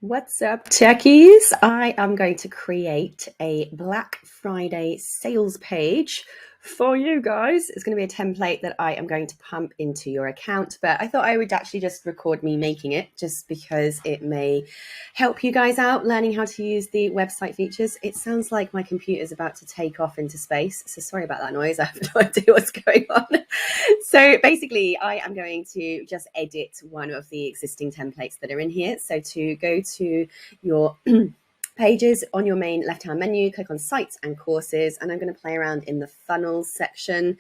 What's up, techies? I am going to create a Black Friday sales page for you guys. It's going to be a template that I am going to pump into your account, but I thought I would actually just record me making it just because it may help you guys out learning how to use the website features. It sounds like my computer is about to take off into space, so sorry about that noise. I have no idea what's going on. So basically, I am going to just edit one of the existing templates that are in here. So to go to your pages on your main left-hand menu, click on sites and courses, and I'm going to play around in the funnels section,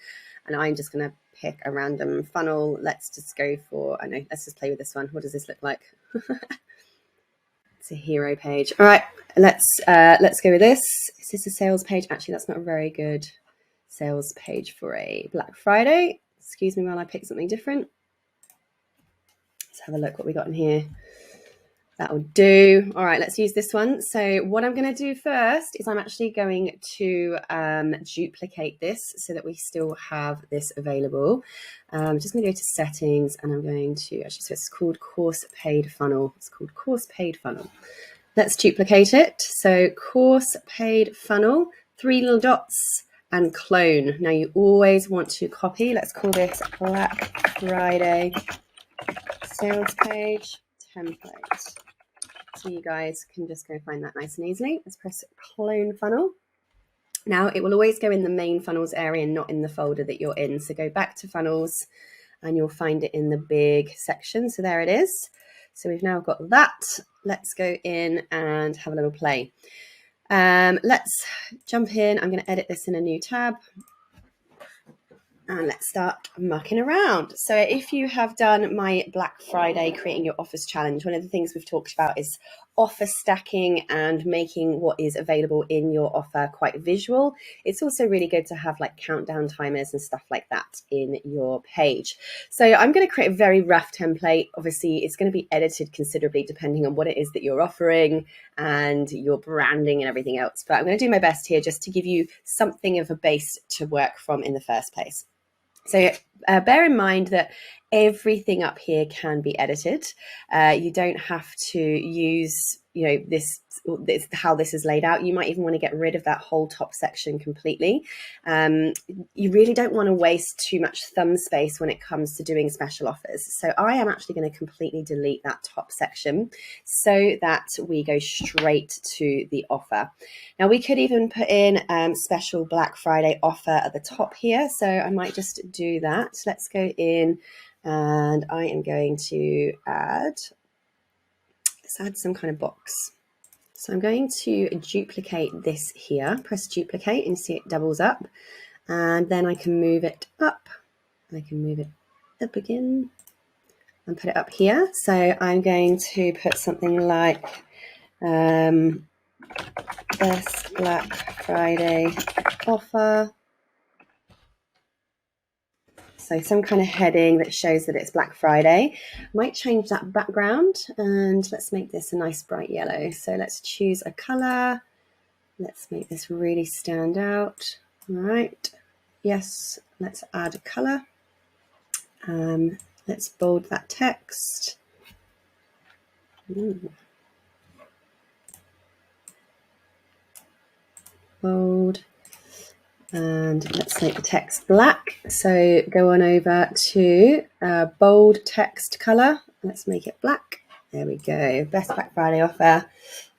and I'm just going to pick a random funnel. Let's just go for, I know, let's just play with this one. What does this look like? It's a hero page. All right, let's go with this. Is this a sales page? Actually, that's not a very good sales page for a Black Friday. Excuse me while I pick something different. Let's have a look what we got in here. That'll do. All right, let's use this one. So what I'm going to do first is I'm actually going to duplicate this so that we still have this available. I'm just going to go to settings, and I'm going to, actually, so it's called course paid funnel. It's called course paid funnel. Let's duplicate it. So course paid funnel, 3 little dots, and clone. Now you always want to copy. Let's call this Black Friday sales page template. So you guys can just go find that nice and easily. Let's press clone funnel. Now it will always go in the main funnels area, not in the folder that you're in. So go back to funnels and you'll find it in the big section. So there it is. So we've now got that. Let's go in and have a little play. Let's jump in. I'm going to edit this in a new tab. And let's start mucking around. So if you have done my Black Friday creating your offers challenge, one of the things we've talked about is offer stacking and making what is available in your offer quite visual. It's also really good to have like countdown timers and stuff like that in your page. So I'm going to create a very rough template. Obviously, it's going to be edited considerably depending on what it is that you're offering and your branding and everything else. But I'm going to do my best here just to give you something of a base to work from in the first place. So bear in mind that everything up here can be edited. You don't have to use, this how this is laid out. You might even want to get rid of that whole top section completely. You really don't want to waste too much thumb space when it comes to doing special offers. So I am actually going to completely delete that top section so that we go straight to the offer. Now we could even put in special Black Friday offer at the top here. So I might just do that. Let's go in and I am going to let's add some kind of box. So I'm going to duplicate this here, press duplicate, and see it doubles up. And then I can move it up. I can move it up again and put it up here. So I'm going to put something like best Black Friday offer. So some kind of heading that shows that it's Black Friday. Might change that background, and let's make this a nice bright yellow. So let's choose a color. Let's make this really stand out. All right. Yes, let's add a color. Let's bold that text. Ooh. Bold. And let's make the text black. So go on over to bold text color. Let's make it black. There we go. Best Black Friday offer.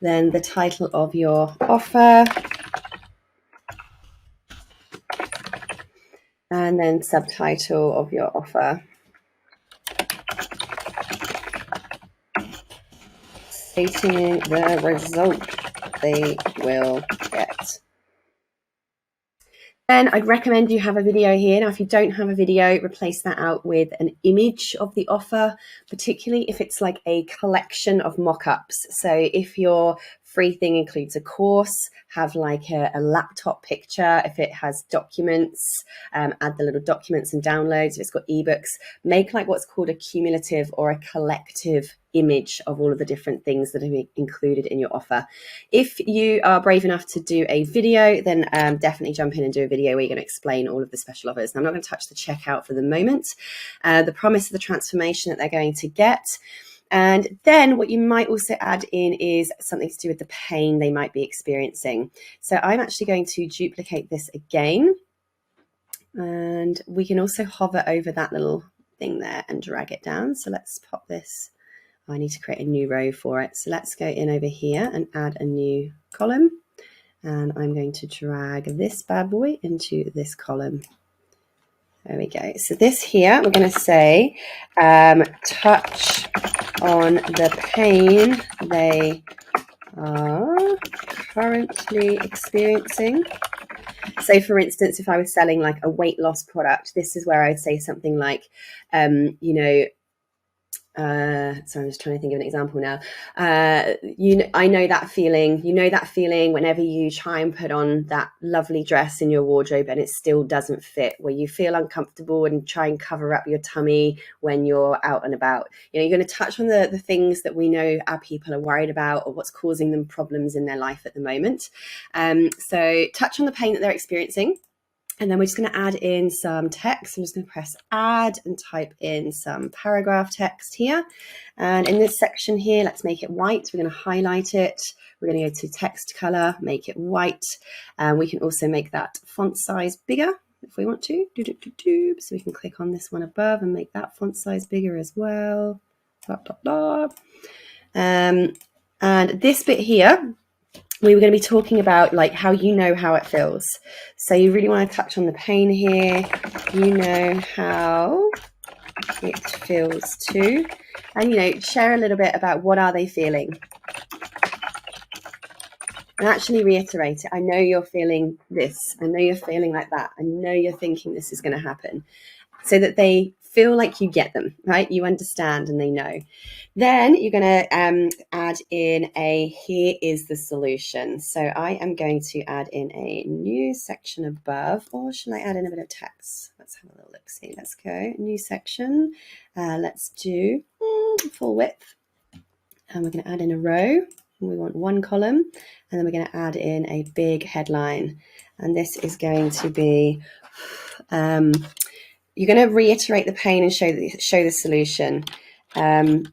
Then the title of your offer. And then subtitle of your offer. Stating the result they will get. Then I'd recommend you have a video here. Now, if you don't have a video, replace that out with an image of the offer, particularly if it's like a collection of mock-ups. So if your free thing includes a course, have like a laptop picture. If it has documents, add the little documents and downloads. If it's got ebooks, make like what's called a cumulative or a collective image of all of the different things that are included in your offer. If you are brave enough to do a video, then definitely jump in and do a video where you're going to explain all of the special offers. Now, I'm not going to touch the checkout for the moment. The promise of the transformation that they're going to get And then what you might also add in is something to do with the pain they might be experiencing. So I'm actually going to duplicate this again. And we can also hover over that little thing there and drag it down. So let's pop this. I need to create a new row for it. So let's go in over here and add a new column. And I'm going to drag this bad boy into this column. There we go. So this here, we're going to say, touch on the pain they are currently experiencing. So for instance, if I was selling like a weight loss product, this is where I would say something like, so I'm just trying to think of an example now. I know that feeling. You know that feeling whenever you try and put on that lovely dress in your wardrobe and it still doesn't fit, where you feel uncomfortable and try and cover up your tummy when you're out and about. You know, you're going to touch on the things that we know our people are worried about or what's causing them problems in their life at the moment. So touch on the pain that they're experiencing. And then we're just going to add in some text. I'm just going to press add and type in some paragraph text here. And in this section here, let's make it white. We're going to highlight it. We're going to go to text color, make it white. We can also make that font size bigger if we want to. So we can click on this one above and make that font size bigger as well. Blah, blah, blah. And this bit here, we were going to be talking about like how you know how it feels. So you really want to touch on the pain here. You know how it feels too. And, you know, share a little bit about what are they feeling. And actually reiterate it. I know you're feeling this. I know you're feeling like that. I know you're thinking this is going to happen. So that they feel like you get them, right? You understand and they know. Then you're going to add in a here is the solution. So I am going to add in a new section above, or should I add in a bit of text? Let's have a little look. See, let's go. New section. Let's do full width. And we're going to add in a row. We want one column. And then we're going to add in a big headline. And this is going to be... you're going to reiterate the pain and show the solution. Have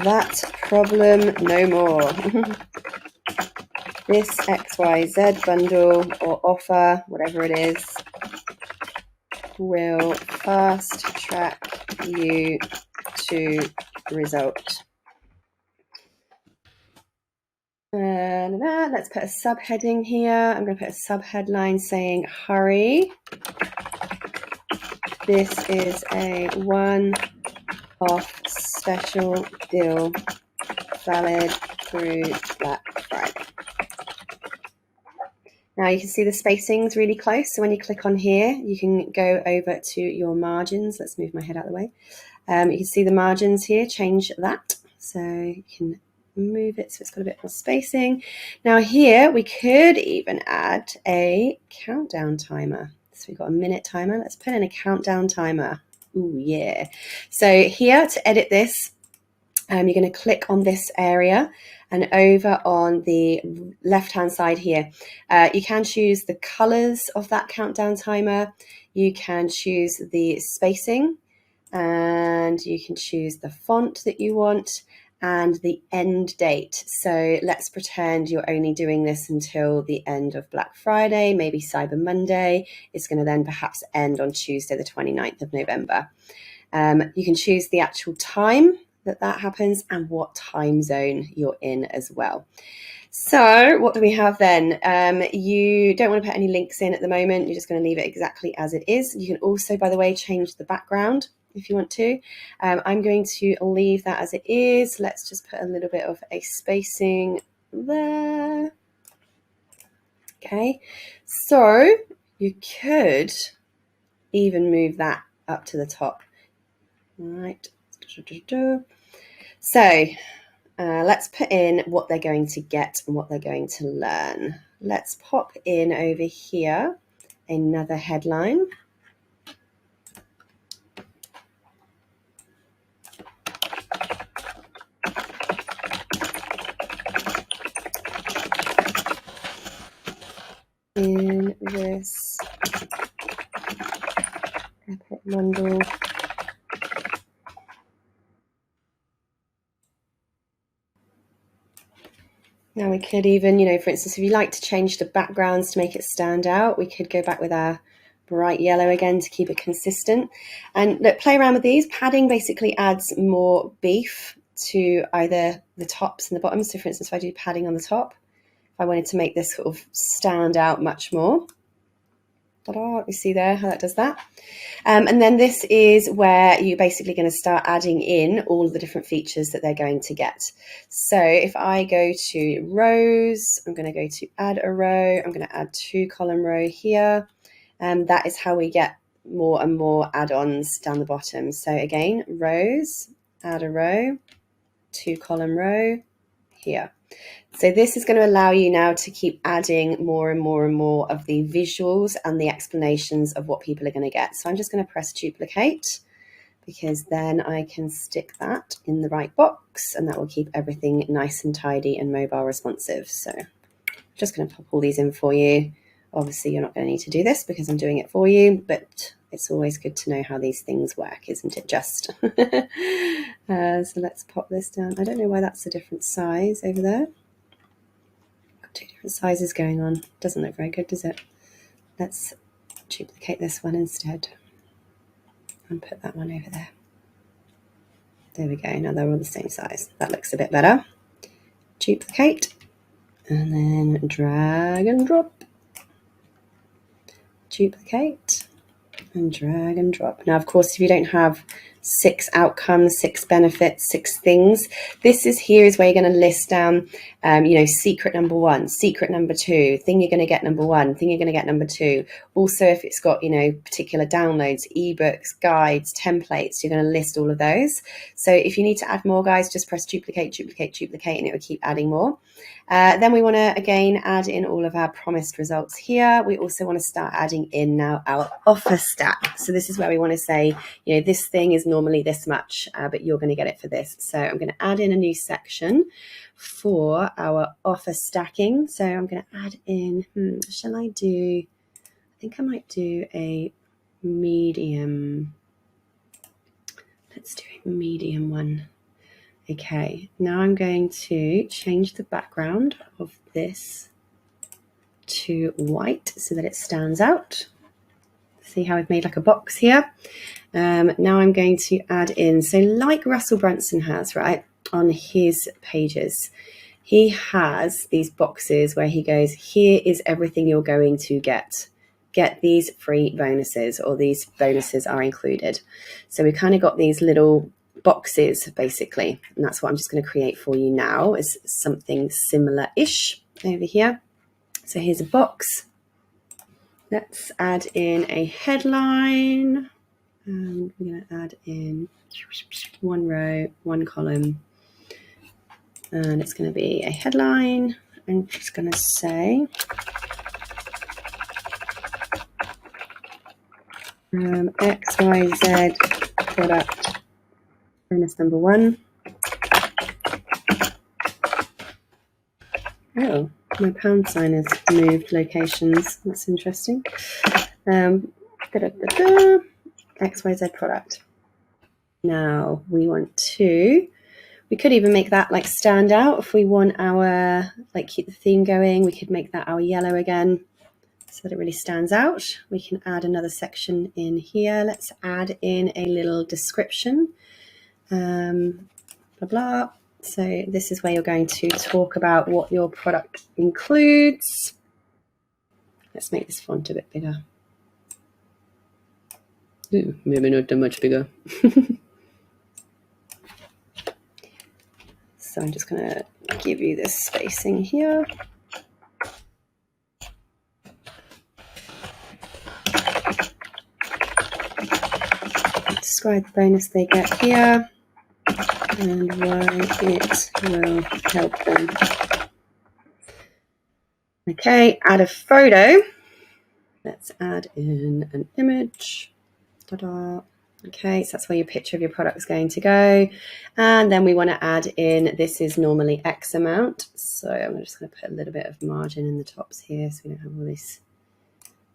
that problem no more. This XYZ bundle or offer, whatever it is, will fast track you to result. Let's put a subheading here. I'm going to put a subheadline saying hurry. This is a one-off special deal valid through Black Friday. Now you can see the spacing's really close. So when you click on here, you can go over to your margins. Let's move my head out of the way. You can see the margins here, change that. So you can move it so it's got a bit more spacing. Now here we could even add a countdown timer. So we've got a minute timer. Let's put in a countdown timer. Ooh, yeah. So here to edit this, you're going to click on this area and over on the left-hand side here, you can choose the colors of that countdown timer. You can choose the spacing and you can choose the font that you want and the end date. So let's pretend you're only doing this until the end of Black Friday, maybe Cyber Monday. It's going to then perhaps end on Tuesday, the 29th of November. You can choose the actual time that happens and what time zone you're in as well. So what do we have then? You don't want to put any links in at the moment. You're just going to leave it exactly as it is. You can also, by the way, change the background if you want to. I'm going to leave that as it is. Let's just put a little bit of a spacing there. Okay, so you could even move that up to the top. All right. So let's put in what they're going to get and what they're going to learn. Let's pop in over here another headline. In this bundle. Now we could even, for instance, if you like to change the backgrounds to make it stand out, we could go back with our bright yellow again to keep it consistent. And look, play around with these. Padding basically adds more beef to either the tops and the bottoms. So for instance, if I do padding on the top, if I wanted to make this sort of stand out much more, ta-da, you see there how that does that? And then this is where you're basically going to start adding in all of the different features that they're going to get. So if I go to rows, I'm going to go to add a row. I'm going to add 2-column row here. That is how we get more and more add-ons down the bottom. So again, rows, add a row, 2-column row here. So this is going to allow you now to keep adding more and more and more of the visuals and the explanations of what people are going to get. So I'm just going to press duplicate, because then I can stick that in the right box, and that will keep everything nice and tidy and mobile responsive. So I'm just going to pop all these in for you. Obviously, you're not going to need to do this because I'm doing it for you, but it's always good to know how these things work, isn't it just? So let's pop this down. I don't know why that's a different size over there. Got 2 different sizes going on. Doesn't look very good, does it? Let's duplicate this one instead and put that one over there. There we go. Now they're all the same size. That looks a bit better. Duplicate and then drag and drop. Duplicate and drag and drop. Now, of course, if you don't have 6 outcomes, 6 benefits, 6 things, this is where you're going to list down, secret number 1, secret number 2, thing you're going to get number 1, thing you're going to get number 2. Also, if it's got, particular downloads, ebooks, guides, templates, you're going to list all of those. So if you need to add more, guys, just press duplicate, duplicate, duplicate, and it will keep adding more. Then we want to, again, add in all of our promised results here. We also want to start adding in now our offer stack. So this is where we want to say, this thing is normally this much, but you're going to get it for this. So I'm going to add in a new section for our offer stacking. So I'm going to add in, I think I might do a medium. Let's do a medium one. Okay, now I'm going to change the background of this to white so that it stands out. See how I've made like a box here? Now I'm going to add in, so like Russell Brunson has, right, on his pages, he has these boxes where he goes, here is everything you're going to get. Get these free bonuses, or these bonuses are included. So we kind of got these little boxes basically, and that's what I'm just going to create for you now, is something similar-ish over here. So here's a box. Let's add in a headline, and we're going to add in 1 row, 1 column, and it's going to be a headline. I'm just going to say XYZ product bonus number 1. Oh, my pound sign has moved locations. That's interesting. XYZ product. Now we could even make that like stand out. If we want our, keep the theme going, we could make that our yellow again so that it really stands out. We can add another section in here. Let's add in a little description. Blah, blah. So this is where you're going to talk about what your product includes. Let's make this font a bit bigger. Ooh, maybe not that much bigger. So I'm just going to give you this spacing here. Describe the bonus they get here and why it will help them. Okay, add a photo. Let's add in an image. Ta-da. Okay, so that's where your picture of your product is going to go. And then we want to add in, this is normally X amount. So I'm just going to put a little bit of margin in the tops here so we don't have all this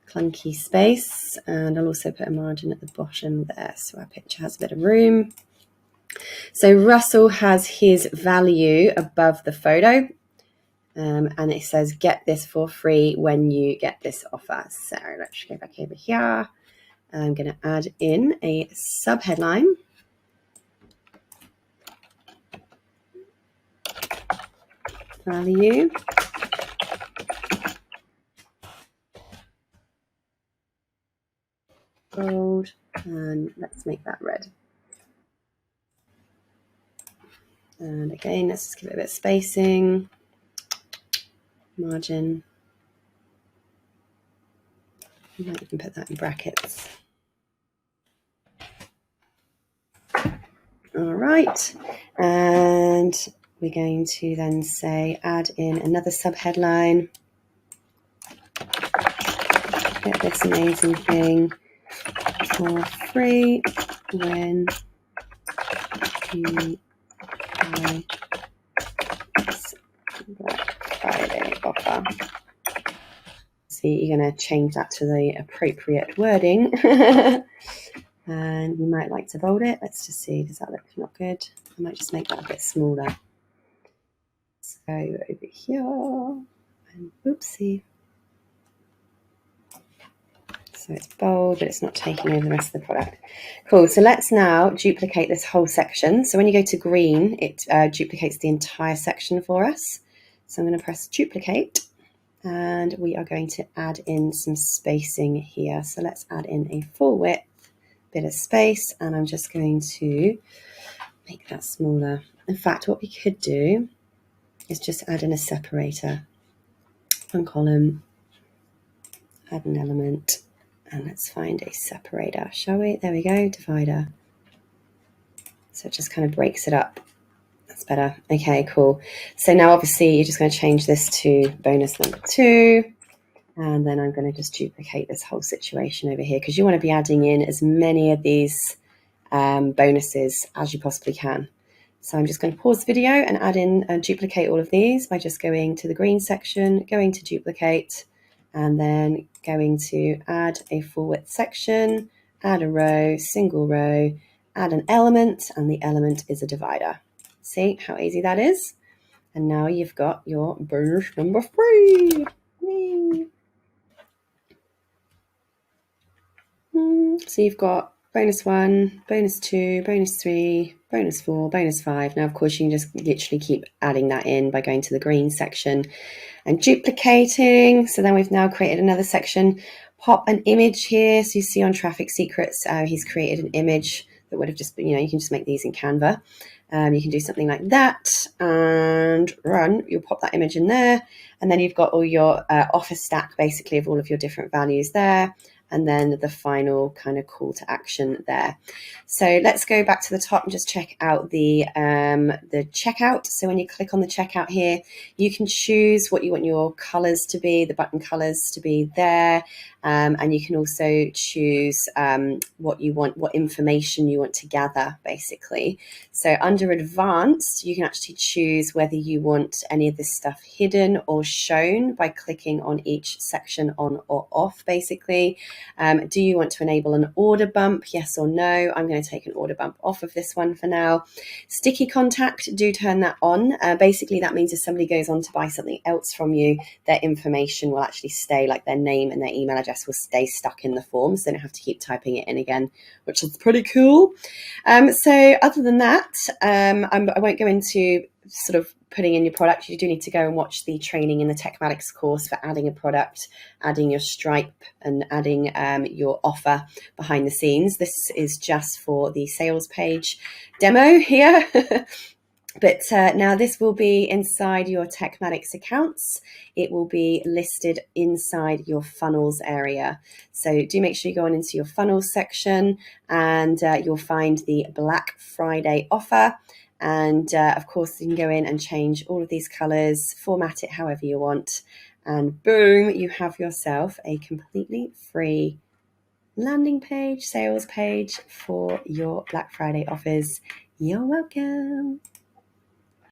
clunky space, and I'll also put a margin at the bottom there so our picture has a bit of room. So Russell has his value above the photo, and it says get this for free when you get this offer. So let's go back over here. I'm going to add in a sub headline. Value. Bold, and let's make that red. And again, let's just give it a bit of spacing, margin. You might even put that in brackets. All right, and we're going to then say add in another subheadline. Get this amazing thing for free when you buy this Black Friday offer. So you're going to change that to the appropriate wording. And you might like to bold it. Let's just see, does that look not good? I might just make that a bit smaller. So over here, and oopsie. So it's bold, but it's not taking over the rest of the product. Cool, so let's now duplicate this whole section. So when you go to green, it duplicates the entire section for us. So I'm going to press duplicate, and we are going to add in some spacing here. So let's add in a full width, bit of space, and I'm just going to make that smaller. In fact, what we could do is just add in a separator. One column, add an element, and let's find a separator, shall we? There we go, divider. So it just kind of breaks it up. That's better. Okay, cool. So now obviously you're just going to change this to bonus number 2. And then I'm going to just duplicate this whole situation over here because you want to be adding in as many of these bonuses as you possibly can. So I'm just going to pause the video and add in and duplicate all of these by just going to the green section, going to duplicate, and then going to add a full width section, add a row, single row, add an element, and the element is a divider. See how easy that is? And now you've got your bonus number 3. Yay. So you've got bonus 1, bonus 2, bonus 3, bonus 4, bonus 5. Now, of course, you can just literally keep adding that in by going to the green section and duplicating. So then we've now created another section. Pop an image here. So you see on Traffic Secrets, he's created an image that would have just been, you can just make these in Canva. You can do something like that and run. You'll pop that image in there. And then you've got all your offer stack, basically, of all of your different values there. And then the final kind of call to action there. So let's go back to the top and just check out the checkout. So when you click on the checkout here, you can choose what you want your colors to be, the button colors to be there. And you can also choose what information you want to gather, basically. So under advanced, you can actually choose whether you want any of this stuff hidden or shown by clicking on each section on or off, basically. Do you want to enable an order bump? Yes or no? I'm going to take an order bump off of this one for now. Sticky contact, do turn that on. Basically, that means if somebody goes on to buy something else from you, their information will actually stay, like their name and their email address will stay stuck in the form, so they don't have to keep typing it in again, which is pretty cool. So other than that, I won't go into sort of putting in your product. You do need to go and watch the training in the TekMatix course for adding a product, adding your stripe, and adding your offer behind the scenes. This is just for the sales page demo here. But now this will be inside your TekMatix accounts. It will be listed inside your funnels area. So do make sure you go on into your funnels section, and you'll find the Black Friday offer. And of course, you can go in and change all of these colors, format it however you want, and boom, you have yourself a completely free landing page, sales page for your Black Friday offers. You're welcome.